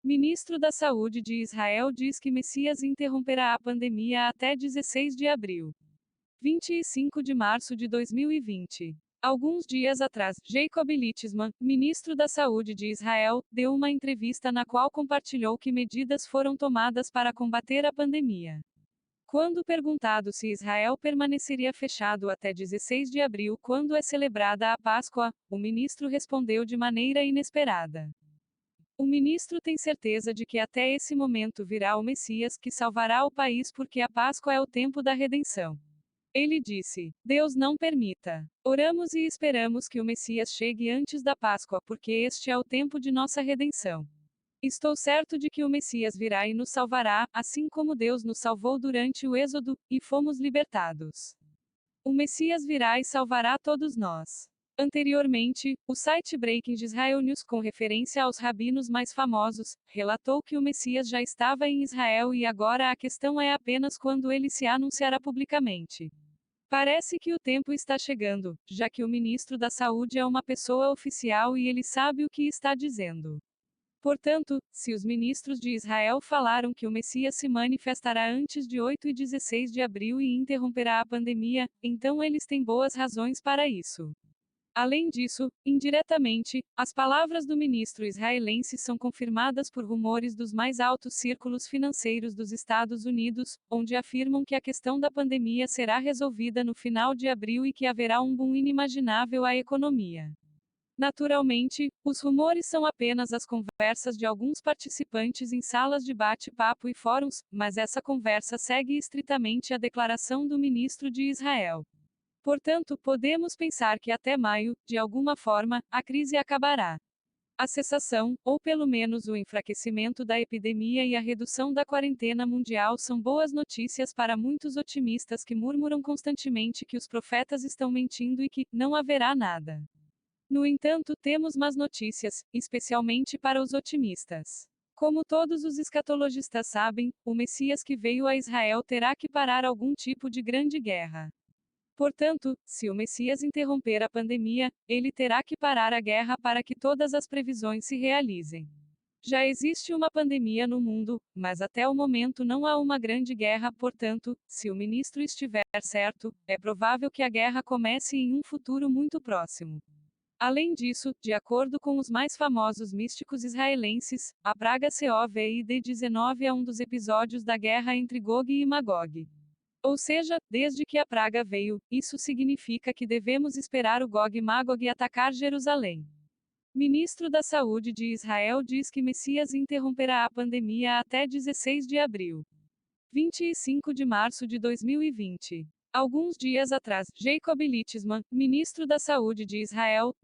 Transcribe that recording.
Ministro da Saúde de Israel diz que Messias interromperá a pandemia até 16 de abril. 25 de março de 2020. Alguns dias atrás, Jacob Litzman, ministro da Saúde de Israel, deu uma entrevista na qual compartilhou que medidas foram tomadas para combater a pandemia. Quando perguntado se Israel permaneceria fechado até 16 de abril, quando é celebrada a Páscoa, o ministro respondeu de maneira inesperada. O ministro tem certeza de que até esse momento virá o Messias que salvará o país porque a Páscoa é o tempo da redenção. Ele disse: Deus não permita. Oramos e esperamos que o Messias chegue antes da Páscoa porque este é o tempo de nossa redenção. Estou certo de que o Messias virá e nos salvará, assim como Deus nos salvou durante o Êxodo, e fomos libertados. O Messias virá e salvará todos nós. Anteriormente, o site Breaking Israel News, com referência aos rabinos mais famosos, relatou que o Messias já estava em Israel e agora a questão é apenas quando ele se anunciará publicamente. Parece que o tempo está chegando, já que o ministro da Saúde é uma pessoa oficial e ele sabe o que está dizendo. Portanto, se os ministros de Israel falaram que o Messias se manifestará antes de 8 e 16 de abril e interromperá a pandemia, então eles têm boas razões para isso. Além disso, indiretamente, as palavras do ministro israelense são confirmadas por rumores dos mais altos círculos financeiros dos Estados Unidos, onde afirmam que a questão da pandemia será resolvida no final de abril e que haverá um boom inimaginável à economia. Naturalmente, os rumores são apenas as conversas de alguns participantes em salas de bate-papo e fóruns, mas essa conversa segue estritamente a declaração do ministro de Israel. Portanto, podemos pensar que até maio, de alguma forma, a crise acabará. A cessação, ou pelo menos o enfraquecimento da epidemia e a redução da quarentena mundial são boas notícias para muitos otimistas que murmuram constantemente que os profetas estão mentindo e que não haverá nada. No entanto, temos más notícias, especialmente para os otimistas. Como todos os escatologistas sabem, o Messias que veio a Israel terá que parar algum tipo de grande guerra. Portanto, se o Messias interromper a pandemia, ele terá que parar a guerra para que todas as previsões se realizem. Já existe uma pandemia no mundo, mas até o momento não há uma grande guerra, portanto, se o ministro estiver certo, é provável que a guerra comece em um futuro muito próximo. Além disso, de acordo com os mais famosos místicos israelenses, a praga COVID-19 é um dos episódios da guerra entre Gog e Magog. Ou seja, desde que a praga veio, isso significa que devemos esperar o Gog e Magog atacar Jerusalém. Ministro da Saúde de Israel diz que Messias interromperá a pandemia até 16 de abril. 25 de março de 2020. Alguns dias atrás, Jacob Litzman, ministro da Saúde de Israel,